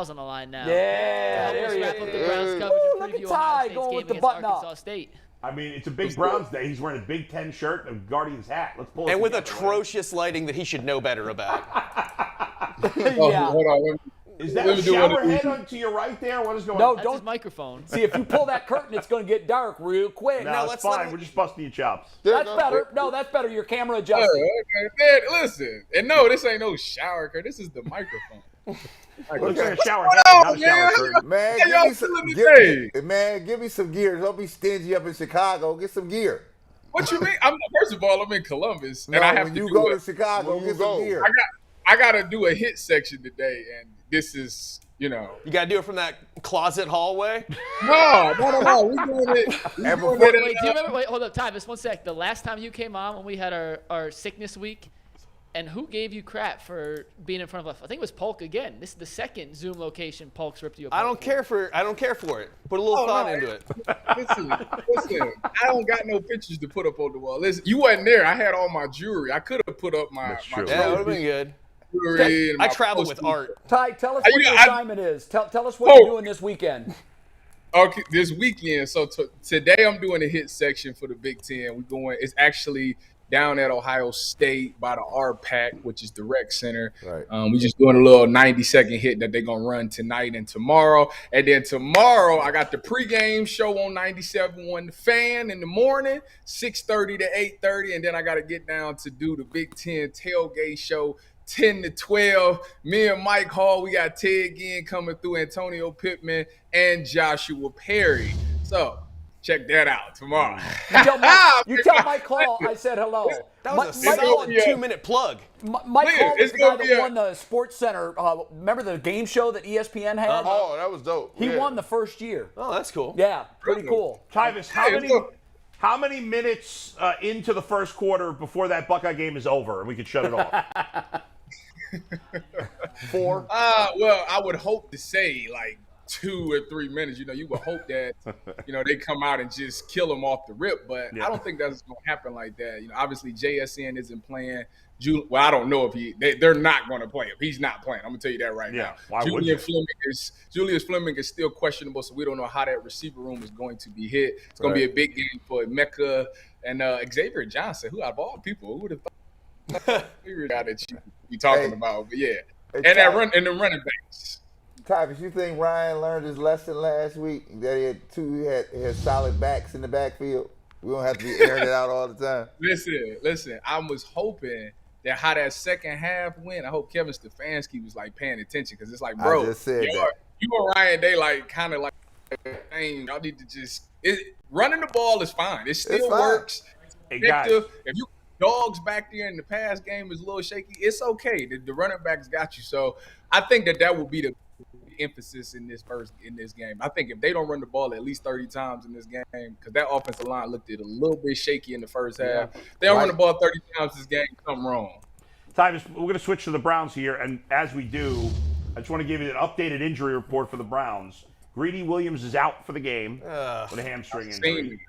Powell's on the line now. Yeah, there he wrap up the is. Browns coverage and Look preview at Ohio Ty State's going game with the against button up. Arkansas State. I mean, it's a big Browns day. He's wearing a Big Ten shirt and a Guardians hat. Let's pull it And with together, atrocious lighting that he should know better about. Yeah. Hold on. Is that Let a me do one shower of these. head on to your right there? What is going No, on? That's don't. his microphone. See, if you pull that curtain, it's going to get dark real quick. No, it's let's let fine. him- We're just busting your chops. That's better. No, that's better. Your camera Oh, adjusted. okay. Man, listen. And no, this ain't no shower curtain. This is the microphone. Looks like a shower head, on, not a shower man? curtain. Man, How y'all feeling today? give me some gear. Don't be stingy up in Chicago. Get some gear. What you mean? First of all, I'm in Columbus, No, and I have when to you do go it. to Chicago, When you get some go. gear. I got to do a hit section today, and this is, You got to do it from that closet hallway? No. We doing it. Wait, do you remember? Wait, hold up, Ty. Just 1 sec. The last time you came on when we had our sickness week, and who gave you crap for being in front of us? I think it was Polk again. This is the second Zoom location Polk's ripped you apart. I don't care for it. Put a little thought into it. Listen. I don't got no pictures to put up on the wall. Listen, you wasn't there. I had all my jewelry. I could have put up my That's true. Yeah, it would have been good. jewelry. And I my travel with posters. art. Ty, tell us what your I- assignment is. Tell us what you're doing this weekend. Okay, this weekend. So today I'm doing a hit section for the Big Ten. It's actually down at Ohio State by the RPAC, which is the rec center. Right. We just doing a little 90-second hit that they're gonna run tonight and tomorrow. And then tomorrow I got the pregame show on 97.1 The Fan in the morning, 6:30 to 8:30, and then I got to get down to do the Big Ten tailgate show. 10 to 12. Me and Mike Hall, we got Ted Ginn coming through, Antonio Pittman, and Joshua Perry. So check that out tomorrow. You tell Mike Hall I said hello. That was a Mike Hall, solid 2-minute plug. Mike Hall was It's the guy gonna that be won the Sports Center. Remember the game show that ESPN had? Oh, that was dope. He won the first year. Oh, that's cool. Yeah, pretty cool. Tyvis, how many minutes into the first quarter before that Buckeye game is over and we could shut it off? 4? Well, I would hope to say like 2 or 3 minutes. You would hope that, they come out and just kill him off the rip. But Yeah. I don't think that's going to happen like that. Obviously JSN isn't playing. Well, I don't know if they're not going to play him. He's not playing. I'm going to tell you that right now. Why would Julius Fleming is still questionable, so we don't know how that receiver room is going to be hit. It's going to be a big game for Mecca and Xavier Johnson, who out of all people, who would have thought the guy that you be talking about? But yeah, and the running backs. Tyvis, you think Ryan learned his lesson last week that he had solid backs in the backfield? We don't have to be airing it out all the time. Listen. I was hoping that how that second half went. I hope Kevin Stefanski was like paying attention because it's like, bro, I just said you that. and Ryan, they like kind of like, dang, y'all need to just running the ball is fine. It still fine. works. Hey, guys. If you dogs back there in the pass game is a little shaky, it's okay. The running backs got you. So I think that will be the emphasis in this game. I think if they don't run the ball at least 30 times in this game, because that offensive line looked a little bit shaky in the first half. If they don't run the ball 30 times this game, something wrong. Tyvis, we're going to switch to the Browns here, and as we do, I just want to give you an updated injury report for the Browns. Greedy Williams is out for the game with a hamstring injury.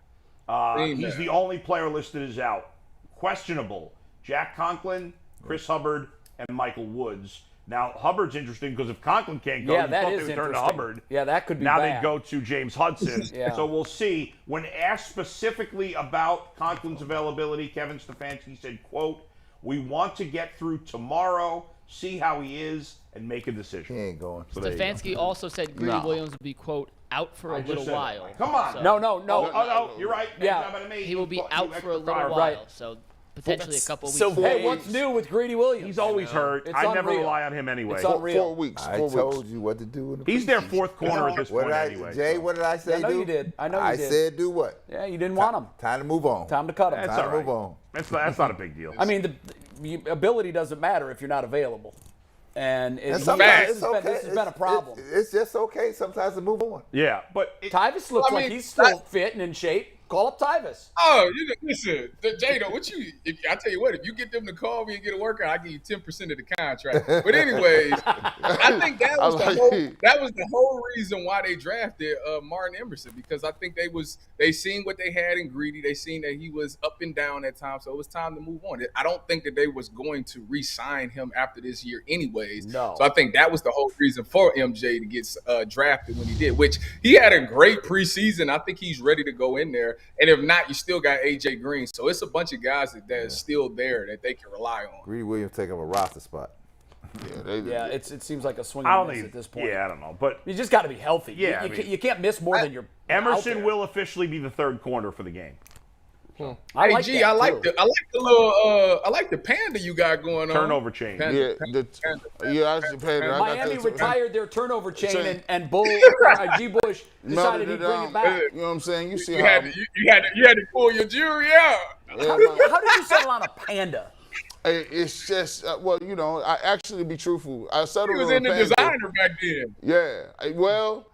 He's the only player listed as out. Questionable: Jack Conklin, Chris Hubbard, and Michael Woods. Now, Hubbard's interesting because if Conklin can't go, you that thought is they would turn to interesting. Hubbard. Yeah, that could be Now bad. they go to James Hudson. Yeah. So we'll see. When asked specifically about Conklin's availability, Kevin Stefanski said, quote, "We want to get through tomorrow, see how he is, and make a decision." He ain't going. So there you go. Stefanski also said Greedy Williams would be, quote, out for a I just little said while. that. Come on. So No. Oh, no, you're right. Yeah. he will be out for a little while. Right. So potentially a couple weeks. So Hey, what's new with Greedy Williams? He's always hurt. It's I never unreal. rely on him anyway. It's unreal. 4 weeks. I 4 told weeks. you what to do in the He's their preseason. fourth corner at this What point did I, anyway. Jay, so. what did I say? I know you did. I know you I did. said do what? Yeah, you didn't want him. Time to move on. Time to cut him. That's Time all to right. move on. That's not a big deal. I mean, the ability doesn't matter if you're not available. And And this sometimes has been a problem. It's just okay sometimes to move on. Yeah, but Tyvis looks I like mean, he's still fit and in shape. Call up Tyvis. Oh, listen, Jado, I tell you what, if you get them to call me and get a workout, I give you 10% of the contract. But anyways, I think that was the whole reason why they drafted Martin Emerson, because I think they seen what they had in Greedy. They seen that he was up and down at times, so it was time to move on. I don't think that they was going to re-sign him after this year anyways. No. So I think that was the whole reason for MJ to get drafted when he did, which he had a great preseason. I think he's ready to go in there. And if not, you still got AJ Green. So it's a bunch of guys that is still there that they can rely on. Greedy Williams take up a roster spot. It seems like a swing I and don't miss need, at this point. Yeah, I don't know. But You just got to be healthy. Yeah, You can't miss more than you're Emerson out there. will officially be the third corner for the game. I Hey, like G, that, I like too. I like the panda you got going on. Turnover chain. Panda. I should pay that. Miami retired their turnover chain, and Bull G. Bush decided he'd bring it back. You know what I'm saying? You see You how had to pull your jury out. How did you settle on a panda? it's just I actually, to be truthful, I He settled was on in a the panda. designer back then. Yeah, well,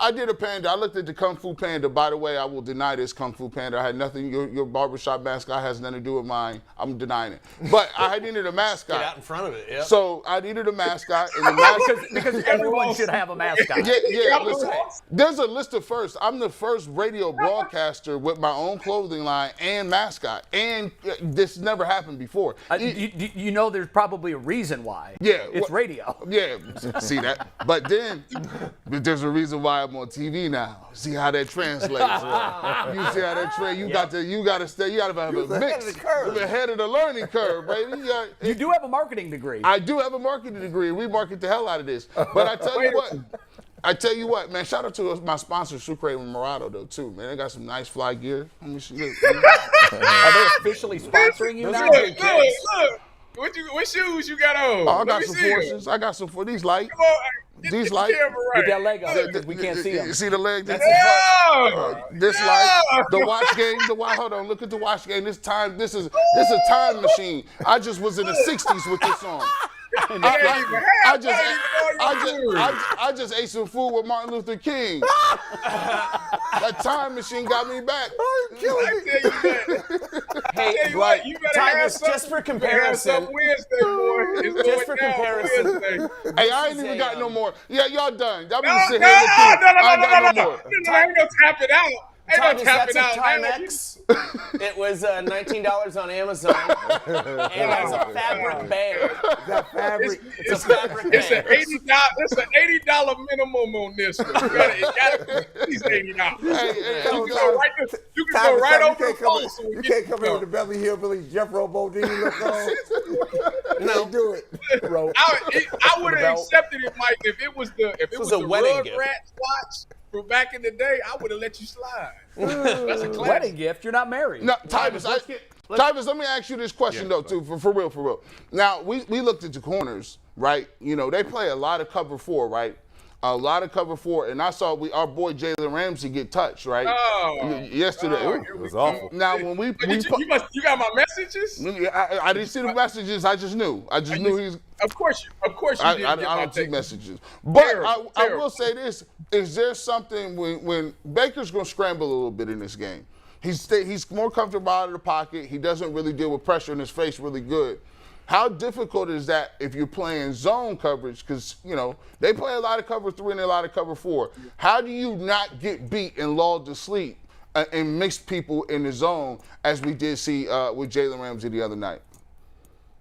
I did a panda. I looked at the Kung Fu Panda. By the way, I will deny this Kung Fu Panda. I had nothing. Your barbershop mascot has nothing to do with mine. I'm denying it. But I needed a mascot. Get out in front of it. Yep. So I needed a mascot, and the mascot. Because everyone should have a mascot. Yeah. Listen, there's a list of firsts. I'm the first radio broadcaster with my own clothing line and mascot, and this never happened before. You know, there's probably a reason why. Yeah, it's radio. Yeah, see that. But then there's a reason why I'm on TV now. See how that translates. Right? You see how that translates. You got to have a mix. You're ahead of the learning curve, baby. You do have a marketing degree. I do have a marketing degree. We market the hell out of this. But I tell you what, man, shout out to my sponsor, Sucre and Morado, though, too, man. They got some nice fly gear. Are they officially sponsoring you now? Look. What shoes you got on? I got some Forces. I got some for these light. Come on, These light. Get that leg up. We can't see them. See the leg? This Yeah. light. The watch game. Hold on. Look at the watch game. This is a time machine. I just was in the 60s with this song. I just ate some food with Martin Luther King. That time machine got me back. Hey, What, you better have Tyvis, just for comparison. Wednesday, boy. It's Just going for down comparison. Wednesday. Hey, I ain't even got no more. Yeah, y'all done. Y'all No, been sitting here looking. I ain't got no more. I ain't gonna tap it out. Tyvis, that's a Timex. It was $19 on Amazon. And it's a fabric bag. That fabric. It's a fabric It's bag. an $80 minimum on this one. It gotta be at least $80. You can go right over the post. You can't come in with the Beverly Hillbillies, Jeff Robodini look on. No, do it. I would have accepted it, Mike, if it was the a wedding gift. Rugrats watch from back in the day. I would have let you slide. That's a classic. Wedding gift. You're not married. No, Tyvis, let me ask you this question, though, too, for real. Now, we looked at the corners, right? You know, they play a lot of cover 4, right? A lot of cover 4, and I saw our boy Jalen Ramsey get touched, right? Yesterday. It was awful. Now, when you got my messages? I didn't see the messages. I just knew. He's. Of course you didn't I get my don't see text. messages. But Terrible. I will say this: is there something when Baker's going to scramble a little bit in this game? He's more comfortable out of the pocket. He doesn't really deal with pressure in his face really good. How difficult is that if you're playing zone coverage? Because, they play a lot of cover 3 and a lot of cover 4. How do you not get beat and lulled to sleep and mix people in the zone as we did see with Jalen Ramsey the other night?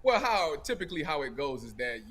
Well, typically how it goes is that,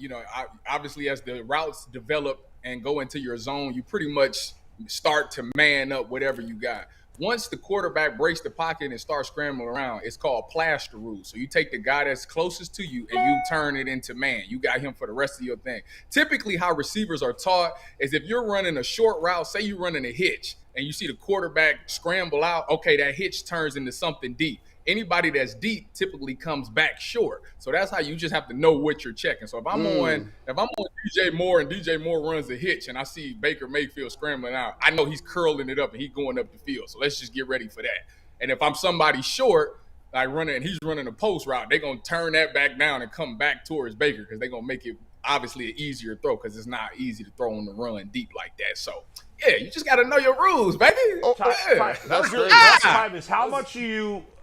obviously as the routes develop and go into your zone, you pretty much start to man up whatever you got. Once the quarterback breaks the pocket and starts scrambling around, it's called plaster rule. So you take the guy that's closest to you and you turn it into man. You got him for the rest of your thing. Typically how receivers are taught is if you're running a short route, say you're running a hitch, and you see the quarterback scramble out, okay, that hitch turns into something deep. Anybody that's deep typically comes back short. So that's how you just have to know what you're checking. So if I'm on DJ Moore and DJ Moore runs a hitch and I see Baker Mayfield scrambling out, I know he's curling it up and he's going up the field. So let's just get ready for that. And if I'm somebody short, like he's running a post route, they're going to turn that back down and come back towards Baker because they're going to make it obviously an easier throw because it's not easy to throw on the run deep like that. So, yeah, you just got to know your rules, baby. Tyvis, how much do you –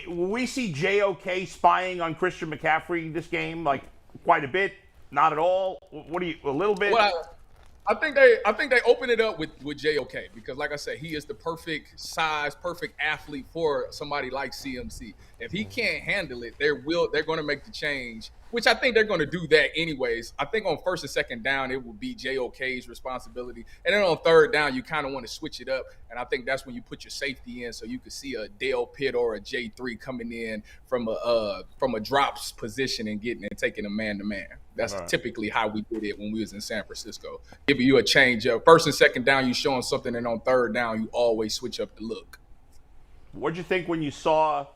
we see JOK spying on Christian McCaffrey this game, like quite a bit, not at all? What do you – a little bit? Well, I think they open it up with JOK because, like I said, he is the perfect size, perfect athlete for somebody like CMC. If he can't handle it, they're going to make the change, which I think they're going to do that anyways. I think on first and second down, it will be JOK's responsibility. And then on third down, you kind of want to switch it up. And I think that's when you put your safety in so you can see a Dale Pitt or a J3 coming in from a drops position and taking a man-to-man. That's typically how we did it when we was in San Francisco. Giving you a change up. First and second down, you showing something, and on third down, you always switch up the look. What'd you think when you saw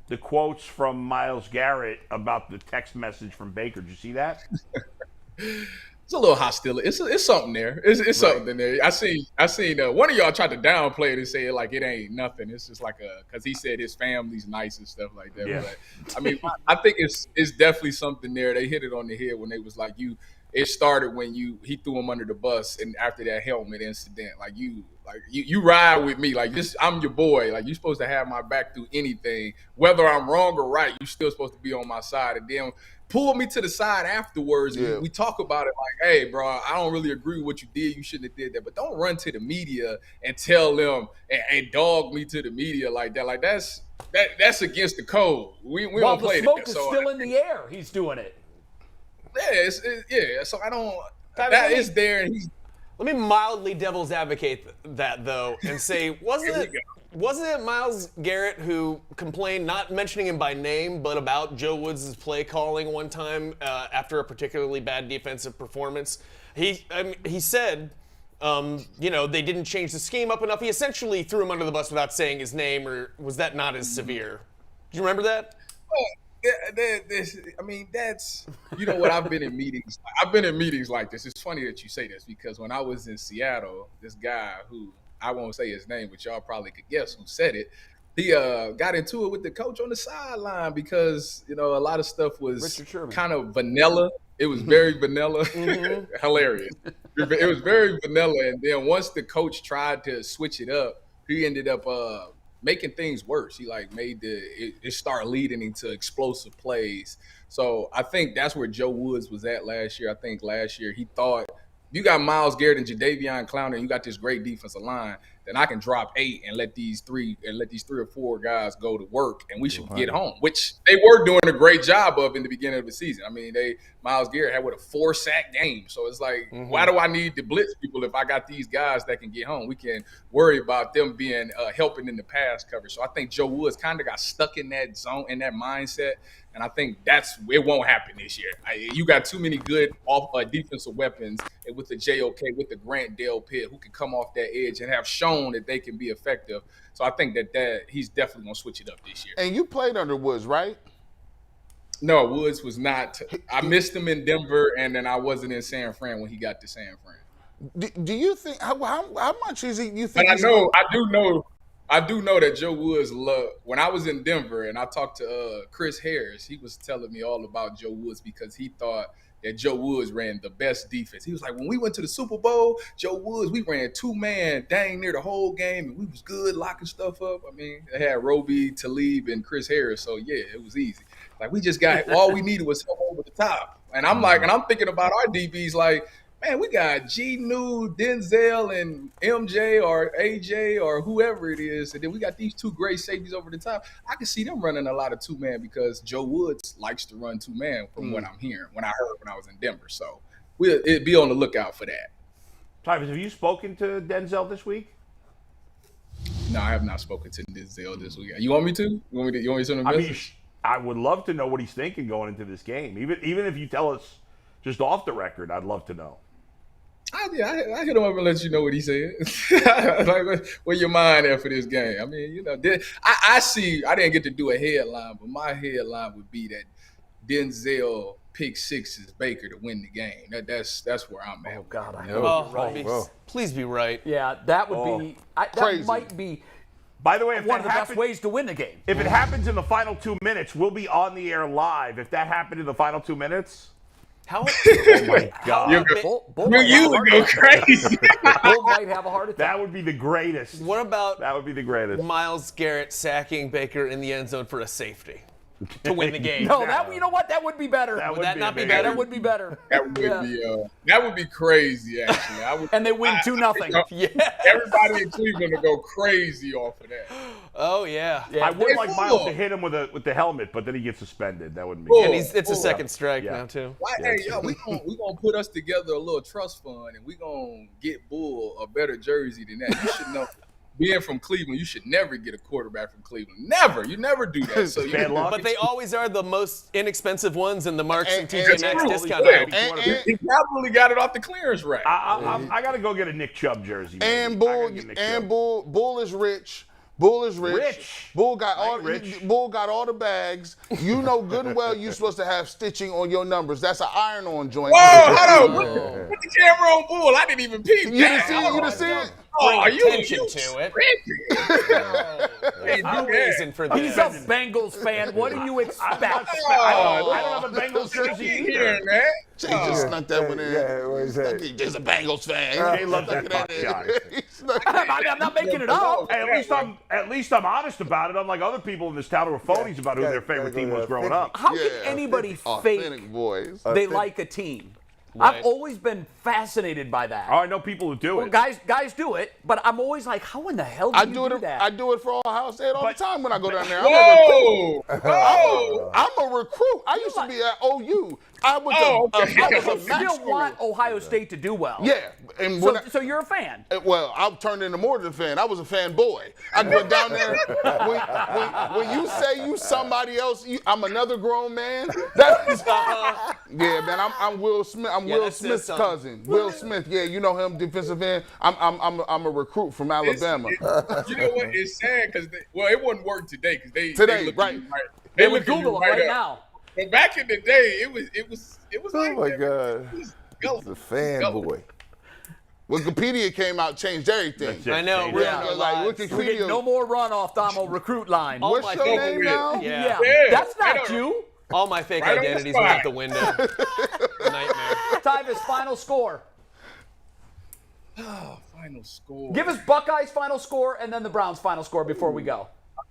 the quotes from Myles Garrett about the text message from Baker? Did you see that? It's a little hostility. It's something there. It's something in there. I seen one of y'all tried to downplay it and say like it ain't nothing. It's just like because he said his family's nice and stuff like that. Yeah. But I mean, I think it's definitely something there. They hit it on the head when they was like it started when he threw him under the bus and after that helmet incident, you ride with me like this. I'm your boy. Like you're supposed to have my back through anything, whether I'm wrong or right. You're still supposed to be on my side. And then pull me to the side afterwards. Yeah. We talk about it like, hey, bro, I don't really agree with what you did. You shouldn't have did that. But don't run to the media and tell them and dog me to the media like that. Like that's against the code. We don't play that. Well, the smoke is still in the air. He's doing it. Yeah. So I don't. That is there, and he's. Let me mildly devil's advocate that, though, and say, wasn't it Myles Garrett who complained, not mentioning him by name, but about Joe Woods' play calling one time after a particularly bad defensive performance? He said, they didn't change the scheme up enough. He essentially threw him under the bus without saying his name, or was that not as severe? Do you remember that? That's what I've been in meetings. I've been in meetings like this. It's funny that you say this because when I was in Seattle, this guy who I won't say his name, but y'all probably could guess who said it. He got into it with the coach on the sideline because a lot of stuff was kind of vanilla. It was very vanilla, hilarious. It was very vanilla, and then once the coach tried to switch it up, he ended up making things worse. He made it start leading into explosive plays. So I think that's where Joe Woods was at last year. I think last year he thought, you got Myles Garrett and Jadeveon Clowney, and you got this great defensive line, then I can drop 8 and let these 3 or 4 guys go to work, and we should get home, which they were doing a great job of in the beginning of the season. I mean, Myles Garrett had a 4-sack game, so it's like, why do I need to blitz people if I got these guys that can get home? We can worry about them being helping in the pass coverage. So I think Joe Woods kind of got stuck in that zone, in that mindset. And I think it won't happen this year. You got too many good defensive weapons with the JOK, with the Grant Dale Pitt, who can come off that edge and have shown that they can be effective. So I think that he's definitely going to switch it up this year. And you played under Woods, right? No, Woods was not. I missed him in Denver, and then I wasn't in San Fran when he got to San Fran. Do you think how much is he? You think? But I do know that Joe Woods when I was in Denver and I talked to Chris Harris, he was telling me all about Joe Woods because he thought that Joe Woods ran the best defense. He was like, when we went to the Super Bowl, Joe Woods, we ran 2-man dang near the whole game, and we was good locking stuff up. I mean, they had Roby, Talib, and Chris Harris, so yeah, it was easy. Like, we just got all we needed was help over the top. And I'm thinking about our DBs like, man, we got G. New, Denzel, and MJ or AJ or whoever it is. And then we got these 2 great safeties over the top. I can see them running a lot of 2-man because Joe Woods likes to run 2-man from what I'm hearing, when I heard when I was in Denver. So it'd be on the lookout for that. Tyvis, have you spoken to Denzel this week? No, I have not spoken to Denzel this week. You want me to? You want me to send him a message? I would love to know what he's thinking going into this game. Even if you tell us just off the record, I'd love to know. I hit him up and let you know what he said. Like, where your mind at for this game? I mean, I see. I didn't get to do a headline, but my headline would be that Denzel pick 6 Baker to win the game. That's where I'm at. Oh God, I hope you're right. Please be right. Yeah, that would be. That might be. By the way, if one of the best ways to win the game. If it happens in the final 2 minutes, we'll be on the air live. If that happened in the final 2 minutes, How? Oh my God. Bull You would go crazy. Bull might have a heart attack. That would be the greatest. What about That would be the greatest. Myles Garrett sacking Baker in the end zone for a safety to win the game? No, you know what? That would be better. Would that not be amazing. better? That would be better. That would be crazy, actually. And they win 2-0. Yeah. Everybody in Cleveland would go crazy off of that. Oh yeah. I would Hey, like Bull. Myles to hit him with the helmet, but then he gets suspended. That wouldn't be Bull. good. And it's a second strike Yeah. now too. Why, hey, yo, we gonna put us together a little trust fund, and we gonna get Bull a better jersey than that. You should know. Being from Cleveland, you should never get a quarterback from Cleveland. Never. You never do that. So Bad luck. But they always are the most inexpensive ones in the Marks and And- TJ and- Maxx and- discount and- area. he probably got it off the clearance rack. I got to go get a Nick Chubb jersey. And maybe. I gotta get Nick Chubb. Bull is rich. Bull is rich. Rich. Bull got all rich. Bull got all the bags. You know good and well you're supposed to have stitching on your numbers. That's an iron-on joint. Whoa, hold on. Put the camera on Bull. I didn't even peep. You didn't see it? You didn't see it? Oh, you attention to it. Hey, No do reason for He's that. a Bengals fan. What do you expect? I don't have a Bengals jersey here, either. man. Jay just snuck that one in. Yeah, what is that? He's just a Bengals fan. Jay loves that Buckeye. He snuck it in. I'm not making it up. Hey, at least I'm honest about it. Unlike other people in this town who are phonies about who their favorite team was growing up. How can Yeah. anybody Authentic fake boys. they like a team? Right. I've always been fascinated by that. Oh, I know people who do Well, it. guys do it, but I'm always like, how in the hell do you do that? I do it for Ohio State all the time when I go down there. Whoa! Oh! I'm a recruit. I used to be at OU. I was okay. I You was a match still want student. Ohio State to do well. Yeah, and when So you're a fan. well, I've turned into more than a fan. I was a fan boy. I went down there. When you say you somebody else, I'm another grown man. That's, yeah, man. I'm Will Smith. I'm Yeah, Will that says Smith's something. cousin. Will Smith. Yeah, you know him, defensive end. I'm a recruit from Alabama. You know what? It's sad because it wouldn't work today because they Today, look right. They would looking you Google it right up. now. But back in the day, it was Oh like my that. God. It was He's a fanboy. Wikipedia came out, changed everything. That's it. I know. Change We're it. Yeah, on our like lives. We get no Wikipedia. more runoff, Damo recruit line. All What's my your fake- name now? Yeah. Yeah. That's I not know. you. All my fake Right on the identities went out spot. the window. Nightmare. Tyvis, final score. Final score. Give us Buckeyes' final score and then the Browns' final score before we go.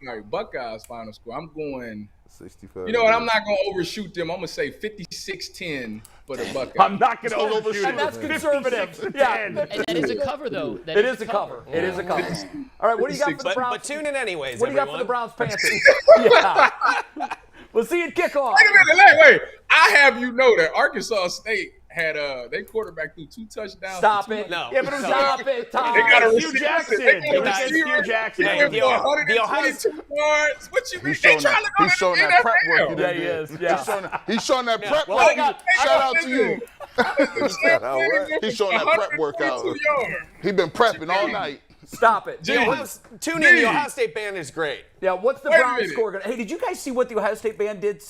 All right, Buckeyes final score. I'm going. 65. You know what? I'm not going to overshoot them. I'm going to say 56-10 for the Buckeyes. I'm not going to overshoot. And that's it. conservative. 56-10. Yeah. And that is a cover, though. That It is a cover. It is a cover. All right, what do you got for the But, Browns? but tune in anyways, What do you got everyone. for the Browns Panthers? Yeah. We'll see you at kickoff. Wait a minute, wait. I have you know that Arkansas State had their quarterback threw 2 touchdowns. Stop for it. No. Yeah, but it was Stop it, Tom. They got a Hugh receiver. Jackson. They got It a was against receiver. Hugh Jackson. They Yeah, went for the Ohio- 122 yards. What you mean? He's They showing trying that. to go He's to showing the that prep NFL. work. He Yeah, done he did. is. Yeah. He's showing that prep well, work. I got- Shout out to you. what? He's showing that prep workout. 122 yards. He been prepping all night. Stop it. The Ohio- tune in. The Ohio State band is great. Yeah, what's the Wait a Browns minute. score going to Hey, did you guys see what the Ohio State band did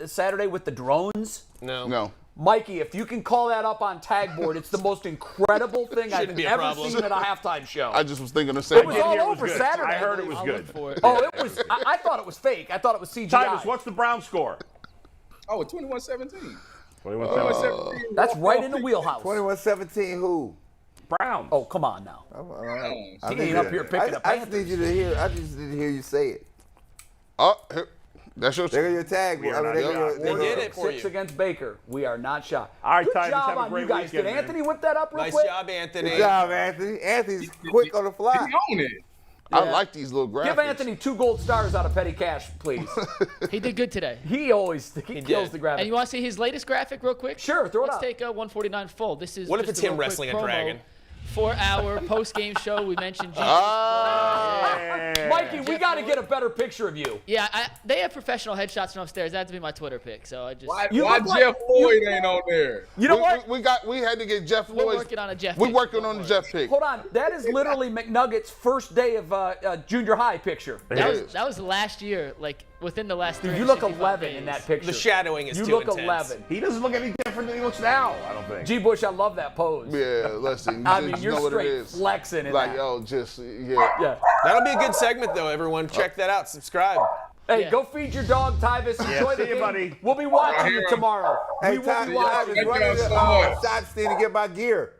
Saturday with the drones? No. Mikey, if you can call that up on Tagboard, it's the most incredible thing I've Shouldn't be a ever problem. seen at a halftime show. I just was thinking the same It was thing. all It was over good. Saturday. I heard it was I'll good. look for it. Oh, it was. I thought it was fake. I thought it was CGI. Tyvis, what's the Browns score? Oh, 21-17. 21-17. That's right in the wheelhouse. 21-17 who? Browns. Oh, come on now. I He think ain't up here picking a I just need you to hear. I just need to hear you say it. Oh, here. That's your. There go your tag. We are not there go shocked. your- They did it for 6 you. against Baker. We are not shot. All right, Good Tyvis, job have a on great you guys. weekend, Did man. Anthony whip that up real Nice quick? job, Anthony. Good job, Anthony. Anthony's quick on the fly. He own it. I like these little graphics. Give Anthony 2 gold stars out of petty cash, please. He did good today. he kills did. the graphic. And you want to see his latest graphic real quick? Sure, throw it Let's up. take 149 full. This is What if just it's a him real quick wrestling a promo dragon? For our post-game show, we mentioned Jesus. Mikey, we got to get a better picture of you. Yeah, they have professional headshots from upstairs. That had to be my Twitter pic. So I just Why You look like- Jeff Floyd ain't on there? You know what? We had to get Jeff we're Floyd. working on a Jeff. We're pic. working on the Jeff pick. Hold on. That is literally McNugget's first day of junior high picture. That was last year, like within the last. Dude, you look 365 11 in days. that picture. The shadowing is You too look intense. 11. He doesn't look any different than he looks now, I don't think. G. Bush, I love that pose. Yeah, listen. You I just mean, you're know what it straight is. flexing in Like, that. yo, just Yeah. That'll be a good segment, though, everyone. Check that out. Subscribe. Hey, Yeah. go feed your dog, Tyvis. Enjoy the see you, game. buddy. We'll be watching you tomorrow. Hey, We will be watching. Tyvis, run to the shot stand to get my gear.